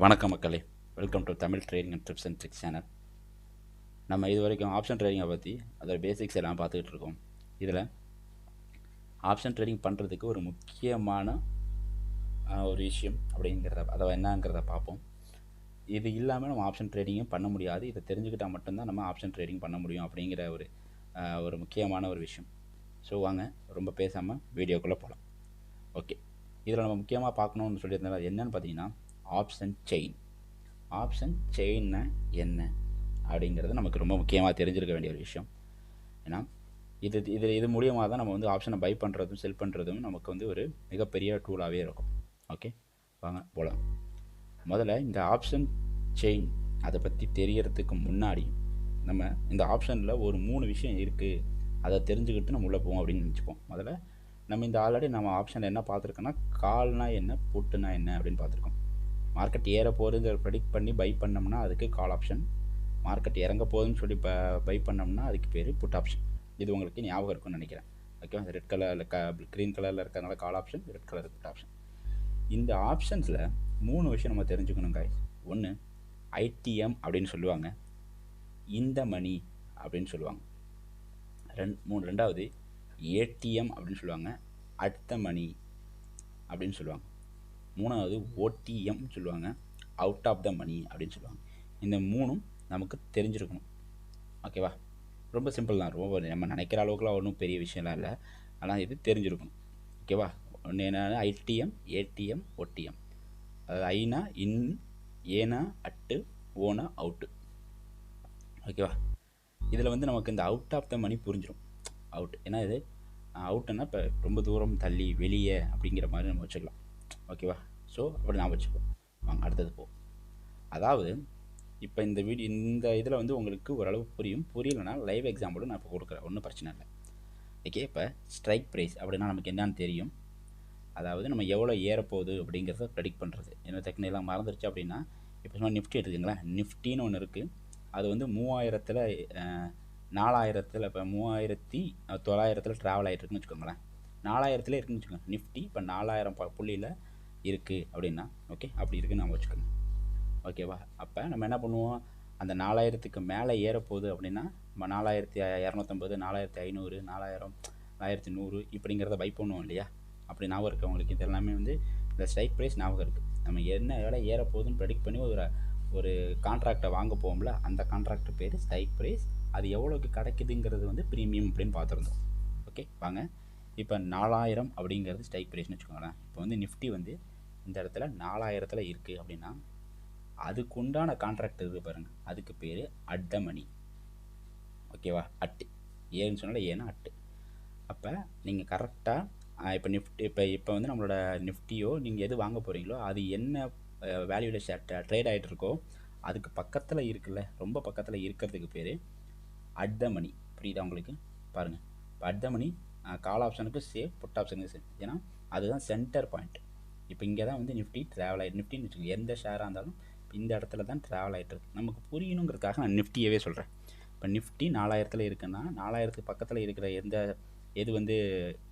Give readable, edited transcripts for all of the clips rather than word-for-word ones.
வணக்கம் மக்களே, welcome to Tamil trading and tips and tricks channel. நம்ம இது வரைக்கும் ஆப்ஷன் ட்ரேடிங்கை பற்றி அதோட பேசிக்ஸ் எல்லாம் பார்த்துக்கிட்டு இருக்கோம். இதில் ஆப்ஷன் ட்ரேடிங் பண்ணுறதுக்கு ஒரு முக்கியமான ஒரு விஷயம் அதை என்னங்கிறத பார்ப்போம். இது இல்லாமல் நம்ம ஆப்ஷன் ட்ரேடிங்கும் பண்ண முடியாது. இதை தெரிஞ்சுக்கிட்டால் மட்டும்தான் நம்ம ஆப்ஷன் ட்ரேடிங் பண்ண முடியும் அப்படிங்கிற ஒரு முக்கியமான ஒரு விஷயம். ஸோ வாங்க, ரொம்ப பேசாமல் வீடியோக்குள்ளே போகலாம். ஓகே, இதில் நம்ம முக்கியமாக பார்க்கணுன்னு சொல்லியிருந்தோம். என்னென்னு பார்த்தீங்கன்னா ஆப்ஷன் செயின். ஆப்ஷன் செயின்னா என்ன அப்படிங்கிறது நமக்கு ரொம்ப முக்கியமாக தெரிஞ்சிருக்க வேண்டிய ஒரு விஷயம். ஏன்னா இது மூலியமாக தான் நம்ம வந்து ஆப்ஷனை பை பண்ணுறதும் செல் பண்ணுறதும் நமக்கு வந்து ஒரு மிகப்பெரிய டூலாகவே இருக்கும். ஓகே, வாங்க போகலாம். முதல்ல இந்த ஆப்ஷன் செயின் அதை பற்றி தெரியறதுக்கு முன்னாடி நம்ம இந்த ஆப்ஷனில் ஒரு 3 விஷயம் இருக்குது, அதை தெரிஞ்சுக்கிட்டு நம்ம உள்ளே போவோம் அப்படின்னு நினச்சிப்போம். முதல்ல நம்ம ஆல்ரெடி நம்ம ஆப்ஷனில் என்ன பார்த்துருக்கோன்னா, கால்னா என்ன, புட்டுனா என்ன அப்படின்னு பார்த்துருக்கோம். மார்க்கெட் ஏற போகுதுங்கிற ப்ரெடிக்ட் பண்ணி பை பண்ணோம்னா அதுக்கு கால் ஆப்ஷன். மார்க்கெட் இறங்க போகுதுன்னு சொல்லி பை பண்ணோம்னா அதுக்கு பேர் புட் ஆப்ஷன். இது உங்களுக்கு ஞாபகம் இருக்கும்னு நினைக்கிறேன். ஓகே, ரெட் கலரில் க்ரீன் கலரில் இருக்கிறதுனால call option, red colour put option. இந்த ஆப்ஷன்ஸில் 3 விஷயம் நம்ம தெரிஞ்சுக்கணும் காய்ஸ். ஒன்று ஐடிஎம் அப்படின்னு சொல்லுவாங்க, இந்த மணி அப்படின்னு சொல்லுவாங்க. ரெண்டாவது ஏடிஎம் அப்படின்னு சொல்லுவாங்க, அடுத்த மணி அப்படின்னு சொல்லுவாங்க. மூணாவது ஓடிஎம் சொல்லுவாங்க, அவுட் ஆஃப் த மணி அப்படின்னு சொல்லுவாங்க. இந்த 3ம் நமக்கு தெரிஞ்சிருக்கணும். ஓகேவா? ரொம்ப சிம்பிள் தான். ரொம்ப நம்ம நினைக்கிற அளவுக்குலாம் ஒன்றும் பெரிய விஷயம்லாம் இல்லை. ஆனால் இது தெரிஞ்சிருக்கணும். ஓகேவா? ஒன்று என்னென்னா ஐடிஎம், ஏடிஎம், ஓடிஎம். அதாவது ஐனா இன், ஏனா அட்டு, ஓனா அவுட்டு. ஓகேவா? இதில் வந்து நமக்கு இந்த அவுட் ஆஃப் த மணி புரிஞ்சிடும். அவுட் ஏன்னா இது அவுட்டுன்னா இப்போ ரொம்ப தூரம் தள்ளி வெளியே அப்படிங்கிற மாதிரி நம்ம வச்சுக்கலாம். ஓகேவா? ஸோ அப்படி நான் வச்சுப்போம். வாங்க அடுத்தது போ. அதாவது இப்போ இந்த இதில் வந்து உங்களுக்கு ஓரளவு புரியலைன்னா லைவ் எக்ஸாம்பிளும் நான் இப்போ கொடுக்குறேன், ஒன்றும் பிரச்சனை இல்லை. ஓகே, இப்போ ஸ்ட்ரைக் ப்ரைஸ் அப்படின்னா நமக்கு என்னன்னு தெரியும். அதாவது நம்ம எவ்வளோ ஏறப்போகுது அப்படிங்கிறத ப்ரெடிக்ட் பண்ணுறது. என்ன டெக்னிக்கெலாம் மறந்துருச்சு அப்படின்னா, இப்போ சும்மா நிஃப்டி எடுத்துக்கிங்களேன். நிஃப்டின்னு ஒன்று இருக்குது. அது வந்து 3000ல் 4000ல் இப்போ 3900 ட்ராவல் ஆகிட்டு இருக்குன்னு வச்சுக்கோங்களேன். 4000ல் இருக்குன்னு வச்சுக்கோங்க நிஃப்டி. இப்போ 4000 புள்ளியில் இருக்குது அப்படின்னா, ஓகே அப்படி இருக்குன்னு நம்ம வச்சுக்கோங்க. ஓகேவா? அப்போ நம்ம என்ன பண்ணுவோம், அந்த 4000க்கு மேலே ஏறப்போகுது அப்படின்னா நம்ம 4250, 4500, 4000, 4100 இப்படிங்கிறத பை பண்ணுவோம் இல்லையா? அப்படி ஞாபகம் இருக்குது உங்களுக்கு? இது எல்லாமே வந்து இந்த ஸ்ட்ரைக் ப்ரைஸ் ஞாபகம் இருக்குது. நம்ம என்ன வேலை ஏறப்போகுதுன்னு ப்ரெடிக்ட் பண்ணி ஒரு கான்ட்ராக்டை வாங்க போவோம்ல, அந்த கான்ட்ராக்ட் பேர் ஸ்ட்ரைக் ப்ரைஸ். அது எவ்வளோக்கு கிடைக்குதுங்கிறது வந்து ப்ரீமியம் அப்படின்னு பார்த்துருந்தோம். ஓகே வாங்க, இப்போ 4000 அப்படிங்கிறது ஸ்ட்ரைக் ப்ரைஸ்னு வச்சுக்கோங்களேன். இப்போ வந்து நிஃப்டி வந்து இந்த இடத்துல 4000ல் இருக்குது அப்படின்னா அதுக்கு உண்டான கான்ட்ராக்ட் இருக்குது பாருங்கள், அதுக்கு பேர் அட் த மணி. ஓகேவா? அட்டு ஏன்னு சொன்னால் ஏன்னா அட்டு. அப்போ நீங்கள் கரெக்டாக இப்போ நிஃப்டி இப்போ வந்து நம்மளோட நிஃப்டியோ நீங்கள் எது வாங்க போகிறீங்களோ அது என்ன வேல்யூவில் ட்ரேட் ஆகிட்டு இருக்கோ அதுக்கு பக்கத்தில் இருக்குல்ல, ரொம்ப பக்கத்தில் இருக்கிறதுக்கு பேர் அட் த மணி. புரியுதா உங்களுக்கு? பாருங்கள், இப்போ அட் த மணி கால் ஆப்ஷனுக்கு சேஃப், புட் ஆப்ஷனுக்கு சேஃப். ஏன்னா அதுதான் சென்டர் பாயிண்ட். இப்போ இங்கே தான் வந்து நிஃப்டி ட்ராவல் ஆகிட்டு, நிஃப்டின்னு வச்சுக்கோங்க எந்த ஷேராக இருந்தாலும் இந்த இடத்துல தான் ட்ராவல் ஆகிட்டு இருக்கு. நமக்கு புரியணுங்கிறதுக்காக நான் நிஃப்டியவே சொல்கிறேன். இப்போ நிஃப்டி 4000ல் இருக்குன்னா 4000க்கு பக்கத்தில் இருக்கிற எது வந்து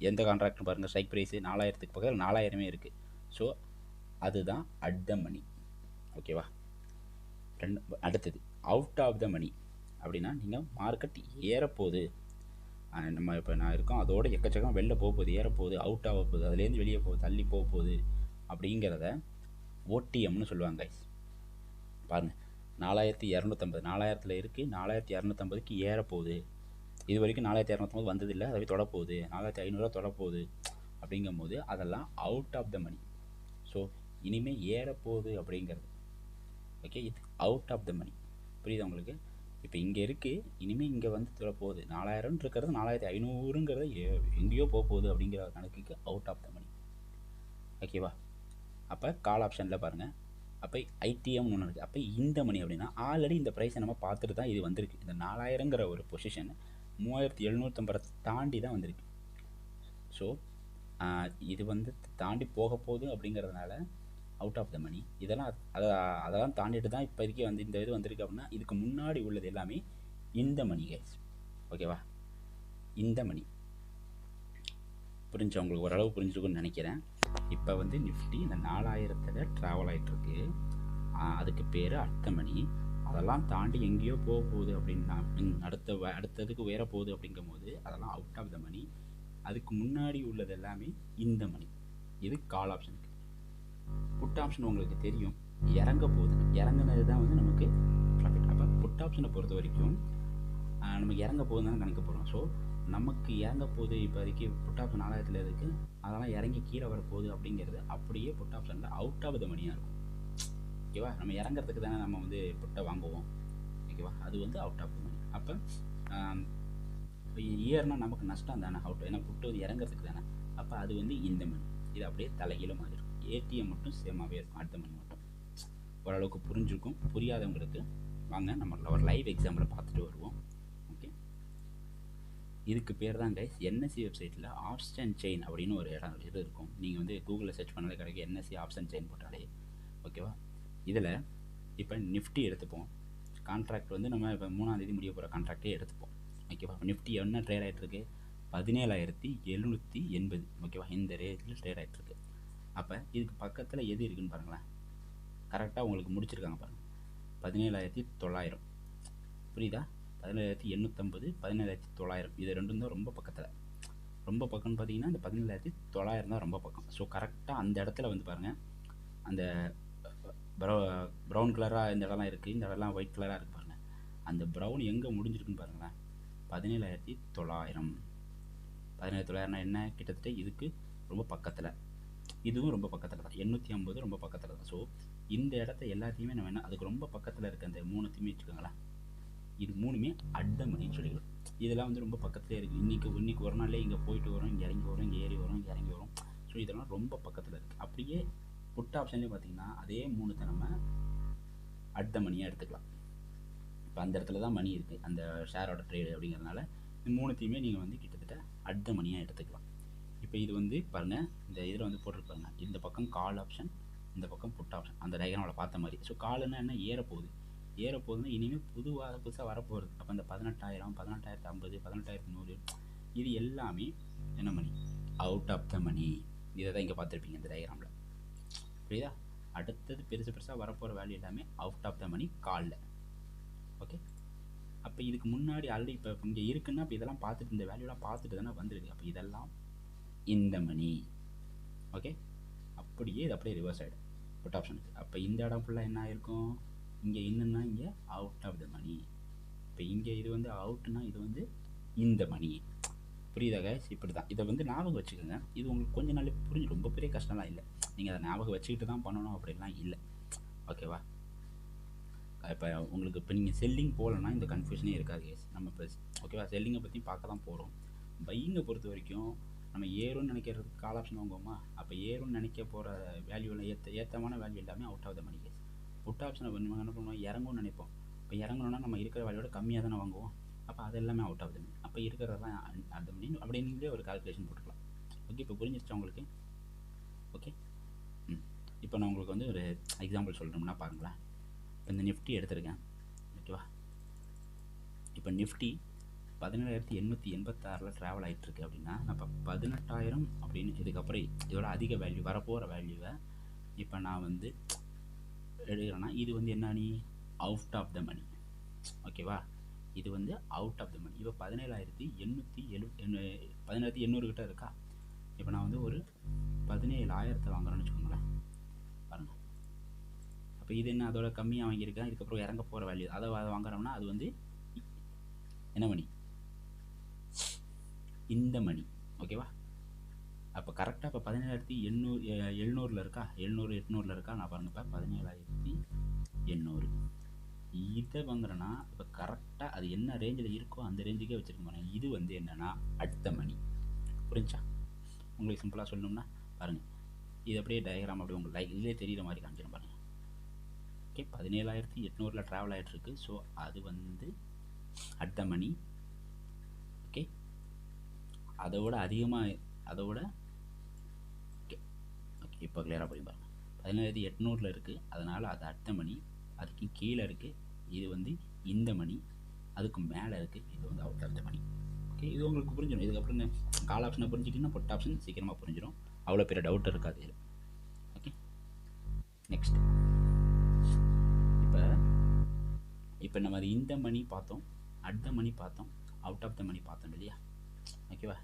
எந்த கான்ட்ராக்ட்னு பாருங்கள். ஸ்ட்ரைக் ப்ரைஸு 4000க்கு பக்கத்தில் 4000 இருக்குது. ஸோ அதுதான் அட் த மணி. ஓகேவா? அடுத்தது அவுட் ஆஃப் த மணி அப்படின்னா நீங்கள் மார்க்கெட் ஏறப்போகுது, நம்ம இப்போ நான் இருக்கோம் அதோட எக்கச்சக்கம் வெளில போகுது, ஏறப்போகுது, அவுட் ஆக போகுது, அதுலேருந்து வெளியே போகுது, தள்ளி போகுது அப்படிங்கிறத ஓடிஎம்னு சொல்லுவாங்க கைஸ். பாருங்கள், 4250 4000ல் இருக்குது, 4250க்கு ஏறப்போகுது. இது வரைக்கும் 4250 வந்ததில்லை, அதை தொடப்போகுது, 4500 தொடப்போகுது. அப்படிங்கும் போது அதெல்லாம் out of the money. So இனிமேல் ஏறப்போகுது அப்படிங்கிறது. ஓகே, இது அவுட் ஆஃப் த மணி. புரியுதா உங்களுக்கு? இப்போ இங்கே இருக்குது, இனிமேல் இங்கே வந்து தொடப்போகுது. 4000 இருக்கிறது 4500ங்கிறது எங்கேயோ போகுது அப்படிங்கிற கணக்குக்கு அவுட் ஆஃப் த மணி. ஓகேவா? அப்போ கால் ஆப்ஷனில் பாருங்கள், அப்போ ஐடிஎம்னு ஒன்று இருக்குது. அப்போ இந்த மணி அப்படின்னா ஆல்ரெடி இந்த ப்ரைஸை நம்ம பார்த்துட்டு தான் இது வந்திருக்கு. இந்த 4000ங்கிற ஒரு பொசிஷன் 3750 தாண்டி தான் வந்திருக்கு. ஸோ இது வந்து தாண்டி போக போகுது அப்படிங்கிறதுனால அவுட் ஆஃப் த மணி. அதெல்லாம் தாண்டிட்டு தான் இப்போதைக்கு வந்து இந்த இது வந்திருக்கு. அப்படின்னா இதுக்கு முன்னாடி உள்ளது எல்லாமே இந்த மணி கைஸ். ஓகேவா? இந்த மணி புரிஞ்சு உங்களுக்கு ஓரளவு புரிஞ்சுருக்குன்னு நினைக்கிறேன். இப்போ வந்து நிஃப்டி இந்த 4000ல் ட்ராவல் ஆகிட்டுருக்கு. அதுக்கு பேர் அட் த மணி. அதெல்லாம் தாண்டி எங்கேயோ போக போகுது அப்படின்னா, அடுத்ததுக்கு உயர போகுது அப்படிங்கும் போது அதெல்லாம் அவுட் ஆஃப் த மணி. அதுக்கு முன்னாடி உள்ளது எல்லாமே இந்த மணி. இது கால் ஆப்ஷனுக்கு. புட் ஆப்ஷன் உங்களுக்கு தெரியும், இறங்க போகுது, இறங்குனது தான் வந்து நமக்கு ப்ராஃபிட். அப்போ புட் ஆப்ஷனை பொறுத்த வரைக்கும் நமக்கு இறங்க போகுதுன்னு தான் கணக்க போகிறோம். ஸோ நமக்கு இறங்க போகுது, இப்போதைக்கு புட் ஆப்ஷன் 4000 இருக்குது, அதெல்லாம் இறங்கி கீழே வரப்போகுது அப்படிங்கிறது அப்படியே புட் ஆப்ஷனில் அவுட் ஆஃப் த மணியாக இருக்கும். ஓகேவா? நம்ம இறங்குறதுக்கு தானே நம்ம வந்து புட்டை வாங்குவோம். ஓகேவா? அது வந்து அவுட் ஆஃப் த மணி. அப்போ இயர்னால் நமக்கு நஷ்டம் தானே அவுட், ஏன்னா புட்டு வந்து இறங்குறதுக்கு தானே. அப்போ அது வந்து இந்த மணி. இது அப்படியே தலைகீழ மாதிரி இருக்கும். ஏடிஎம் மட்டும் சேமாகவே இருக்கும், அடுத்த மணி மட்டும். ஓரளவுக்கு புரிஞ்சிருக்கும். புரியாதவங்களுக்கு வாங்க நம்ம ஒரு லைவ் எக்ஸாம்பிளை பார்த்துட்டு வருவோம். ஓகே, இதுக்கு பேர் தான் கைஸ் என்எஸ்சி வெப்சைட்டில் ஆப்ஷன் செயின் அப்படின்னு ஒரு இது இருக்கும். நீங்கள் வந்து கூகுளில் சர்ச் பண்ணாலே கிடைக்கும், என்எஸ்சி ஆப்ஷன் செயின் போட்டாலே. ஓகேவா? இதில் இப்போ நிஃப்டி எடுத்துப்போம். கான்ட்ராக்ட் வந்து நம்ம இப்போ 3ஆம் தேதி முடிய போகிற கான்ட்ராக்டே எடுத்துப்போம். ஓகேவா? நிஃப்டி என்ன ட்ரேட் ஆகிட்டுருக்கு? 17,780. ஓகேவா? இந்த ரேஞ்சில் ட்ரேட் ஆகிட்டுருக்கு. அப்போ இதுக்கு பக்கத்தில் எது இருக்குதுன்னு பாருங்களேன். கரெக்டாக உங்களுக்கு முடிச்சிருக்காங்க பாருங்கள், 17,900. புரியுதா? 17,850, 17,900. இது ரெண்டும் தான் ரொம்ப பக்கத்தில். ரொம்ப பக்கம்னு பார்த்தீங்கன்னா இந்த 17,900 தான் ரொம்ப பக்கம். ஸோ கரெக்டாக அந்த இடத்துல வந்து பாருங்கள், அந்த ப்ரௌன் கலராக இந்த இடம்லாம் இருக்குது, இந்த இடம்லாம் ஒயிட் கலராக இருக்குது பாருங்கள். அந்த ப்ரௌன் எங்கே முடிஞ்சிருக்குன்னு பாருங்களேன், 17,900. 17,900 என்ன, கிட்டத்தட்ட இதுக்கு ரொம்ப பக்கத்தில். இதுவும் ரொம்ப பக்கத்தில் தான், 850 ரொம்ப பக்கத்தில் தான். ஸோ இந்த இடத்த எல்லாத்தையுமே நம்ம என்ன, அதுக்கு ரொம்ப பக்கத்தில் இருக்க அந்த 3த்தையுமே வச்சுக்கோங்களேன், இது 3மே அட் த மணின்னு சொல்லிக்கலாம். இதெல்லாம் வந்து ரொம்ப பக்கத்துலேயே இருக்குது. இன்றைக்கி ஒரு நாள்லேயே இங்கே போயிட்டு வரும், இங்கே இறங்கி வரும், இங்கே ஏறி வரும், இங்கே இறங்கி வரும். ஸோ இதெல்லாம் ரொம்ப பக்கத்தில் இருக்குது. அப்படியே புட் ஆப்ஷன்லேயும் பார்த்திங்கன்னா அதே 3த்தை நம்ம அட் த மணியாக எடுத்துக்கலாம். இப்போ அந்த இடத்துல தான் மணி இருக்குது, அந்த ஷேரோட ட்ரேடு அப்படிங்கிறதுனால இந்த 3த்தையுமே நீங்கள் வந்து கிட்டத்தட்ட அட் த மணியாக எடுத்துக்கலாம். இப்போ இது வந்து பாருங்கள், இந்த இதில் வந்து போட்டிருப்பாங்க, இந்த பக்கம் கால் ஆப்ஷன், இந்த பக்கம் புட் ஆப்ஷன், அந்த டயக்ராமில் பார்த்த மாதிரி. ஸோ காலுன்னா என்ன, ஏறப்போகுது. ஏறப்போகுதுன்னா இனிமேல் புதுசாக வரப்போகுது. அப்போ இந்த 18,000, 18,050, 18,100 இது எல்லாமே என்ன மணி, அவுட் ஆஃப் த மணி. இதை தான் இங்கே பார்த்துருப்பீங்க இந்த டயக்ராமில். புரியுதா? அடுத்தது பெருசாக வரப்போகிற வேல்யூ எல்லாமே அவுட் ஆஃப் த மணி காலில். ஓகே, அப்போ இதுக்கு முன்னாடி ஆல்ரெடி இப்போ இங்கே இருக்குன்னா, இப்போ இதெல்லாம் பார்த்துட்டு இந்த வேல்யூலாம் பார்த்துட்டு தானே வந்துருக்கு. அப்போ இதெல்லாம் இந்த மணி. ஓகே, அப்படியே இது அப்படியே ரிவர்ஸ் ஆகிடும் புட் ஆப்ஷனுக்கு. அப்போ இந்த இடம் ஃபுல்லாக என்ன ஆகிருக்கும், இங்கே இன்னுன்னா இங்கே அவுட் ஆஃப் த மணி. இப்போ இங்கே இது வந்து அவுட்னா இது வந்து இந்த மணி. புரியுதா கைஸ்? இப்படி தான் இதை வந்து ஞாபகம் வச்சுக்கோங்க. இது உங்களுக்கு கொஞ்ச நாள் புரிஞ்சு, ரொம்ப பெரிய கஷ்டம்லாம் இல்லை. நீங்கள் அதை ஞாபகம் வச்சுக்கிட்டு தான் பண்ணணும் அப்படின்லாம் இல்லை. ஓகேவா? இப்போ உங்களுக்கு இப்போ நீங்கள் செல்லிங் போகலன்னா இந்த கன்ஃபியூஷனே இருக்காது கைஸ். நம்ம இப்போ ஓகேவா, செல்லிங்கை பற்றி பார்க்க தான் போகிறோம். பையிங்கை பொறுத்த வரைக்கும் நம்ம ஏறும்னு நினைக்கிறதுக்கு கால் ஆப்ஷன் வாங்குவோமா, அப்போ ஏறும்னு நினைக்க போகிற வேல்யூவில் ஏற்றமான வேல்யூ எல்லாமே out of the money guys. Put ஆப்ஷனை நம்ம என்ன பண்ணுவோம், இறங்கும்னு நினைப்போம். இப்போ இறங்கணுன்னா நம்ம இருக்கிற வேல்யூவோட கம்மியாக தானே வாங்குவோம். அப்போ அது எல்லாமே அவுட் ஆஃப் த மணி. அப்போ இருக்கிறதெல்லாம் அந்த மணி அப்படின்னே ஒரு கால்குலேஷன் போட்டுக்கலாம். ஓகே, இப்போ புரிஞ்சிருச்சா உங்களுக்கு? ஓகே, இப்போ நான் உங்களுக்கு வந்து ஒரு எக்ஸாம்பிள் சொல்கிறோம்னா பாருங்களேன். இப்போ இந்த நிஃப்டி எடுத்திருக்கேன். ஓகேவா? இப்போ நிஃப்டி 17,886 ட்ராவல் ஆகிட்டுருக்கு அப்படின்னா, இப்போ 18,000 அப்படின்னு இதுக்கப்புறம் இதோட அதிக வேல்யூ வரப்போகிற வேல்யூவை இப்போ நான் வந்து எடுக்கிறேன்னா, இது வந்து என்ன மணி, அவுட் ஆஃப் த மணி. ஓகேவா? இது வந்து அவுட் ஆஃப் த மணி. இப்போ 17,800 கிட்ட இருக்கா. இப்போ நான் வந்து ஒரு 17,000 வாங்குறேன்னு வச்சுக்கோங்களேன். பாருங்கள், அப்போ இது என்ன, அதோட கம்மியாக வாங்கியிருக்கேன். இதுக்கப்புறம் இறங்க போகிற வேல்யூ அதை வாங்குறோம்னா அது வந்து என்ன மணி, இந்த மணி. ஓகேவா? அப்போ கரெக்டாக இப்போ 17,800 இருக்கா, 800 இருக்கா. நான் பாருங்கள், இப்போ 17,800 இதை வாங்குறேன்னா இப்போ கரெக்டாக அது என்ன ரேஞ்சில் இருக்கோ அந்த ரேஞ்சுக்கே வச்சுருக்க போகிறேன். இது வந்து என்னென்னா அடுத்த மணி. புரிஞ்சா? உங்களுக்கு சிம்பிளாக சொல்லணும்னா பாருங்கள், இது அப்படியே டயக்ராம் அப்படியே உங்களுக்கு இதிலே தெரிகிற மாதிரி காமிச்சிடும் பாருங்கள். ஓகே, 17,800 ட்ராவல் ஆகிட்டுருக்கு. ஸோ அது வந்து அட் த மணி. ஓகே, அதோட அதிகமாக அதோட ஓகே ஓகே இப்போ கிளியராக போய் பாருங்கள். 17,800 இருக்குது, அதனால் அது அட் த மணி. அதுக்கு கீழே இருக்குது, இது வந்து இந்த மணி. அதுக்கு மேலே இருக்குது, இது வந்து out of the money. Okay, இது உங்களுக்கு புரிஞ்சிடும். இதுக்கப்புறம் கால் ஆப்ஷனை புரிஞ்சிட்டிங்கன்னா புட் ஆப்ஷன் சீக்கிரமாக புரிஞ்சிடும். அவ்வளோ பெரிய டவுட் இருக்காது. ஓகே, நெக்ஸ்ட் இப்போ நம்ம அது இந்த மணி பார்த்தோம், அட் த மணி பார்த்தோம், அவுட் ஆஃப் த மணி பார்த்தோம் இல்லையா? ஓகேவா?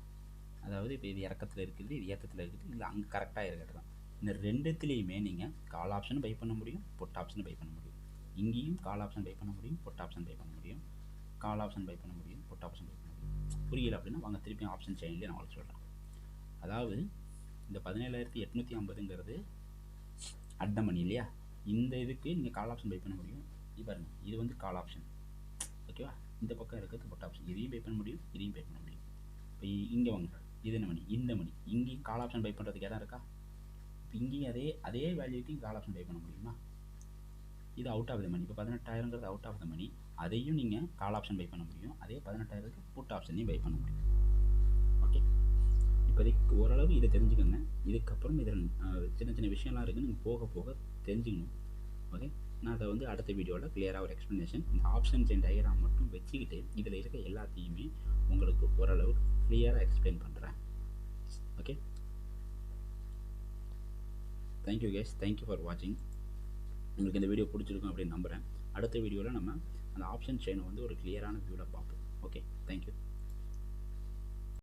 அதாவது இப்போ இது இறக்கத்தில் இருக்குது, இது ஏற்றத்தில் இருக்குது, இல்லை அங்கே கரெக்டாக இருக்கிறது தான். இந்த ரெண்டுத்துலேயுமே நீங்கள் கால் ஆப்ஷன் பை பண்ண முடியும், புட் ஆப்ஷன் பை பண்ண முடியும். இங்கேயும் கால் ஆப்ஷன் பை பண்ண முடியும், புட் ஆப்ஷன் பை பண்ண முடியும், கால் ஆப்ஷன் பை பண்ண முடியும், புட் ஆப்ஷன் பை பண்ண முடியும். புரியல அப்படின்னா வாங்க திருப்பி ஆப்ஷன் செயின்லேயே நான் உங்களுக்கு சொல்கிறேன். அதாவது இந்த 17,850ங்கிறது அட் த மணி இல்லையா? இந்த இதுக்கு நீங்கள் கால் ஆப்ஷன் பை பண்ண முடியும். இது பாருங்கள், இது வந்து கால் ஆப்ஷன். ஓகேவா? இந்த பக்கம் இருக்கிறது புட் ஆப்ஷன். இதையும் பை பண்ண முடியும், இதையும் பை பண்ண முடியும். இப்போ இங்கே வாங்க, இது என்ன மணி, இந்த மணி. இங்கேயும் கால் ஆப்ஷன் பை பண்ணுறதுக்கு இடம் இருக்கா? இப்போ இங்கேயும் அதே வேல்யூக்கு கால் ஆப்ஷன் பை பண்ண முடியுமா? இது அவுட் ஆஃப் த மணி. இப்போ 18,000ங்கிறது அவுட் ஆஃப் த மணி. அதையும் நீங்கள் கால் ஆப்ஷன் பை பண்ண முடியும், அதே 18,000க்கு புட் ஆப்ஷனையும் பை பண்ண முடியும். ஓகே, இப்போதைக்கு ஓரளவு இதை தெரிஞ்சுக்கோங்க. இதுக்கப்புறம் இதில் சின்ன சின்ன விஷயம்லாம் இருக்குன்னு நீங்கள் போக போக தெரிஞ்சுக்கணும். ஓகே, நான் அதை வந்து அடுத்த வீடியோவில் கிளியராக ஒரு எக்ஸ்ப்ளனேஷன், இந்த ஆப்ஷன்ஸ் அண்ட் டயக்ராம் மட்டும் வச்சுக்கிட்டு இதில் இருக்க எல்லாத்தையுமே உங்களுக்கு ஓரளவு கிளியராக எக்ஸ்பிளைன் பண்ணுறேன். Okay, thank you guys, thank you for வாட்சிங். உங்களுக்கு இந்த வீடியோ பிடிச்சிருக்கும் அப்படின்னு நம்புகிறேன். அடுத்த வீடியோவில் நம்ம அந்த ஆப்ஷன் செயினை வந்து ஒரு கிளியரான வியூவில் பார்ப்போம். Okay, thank you.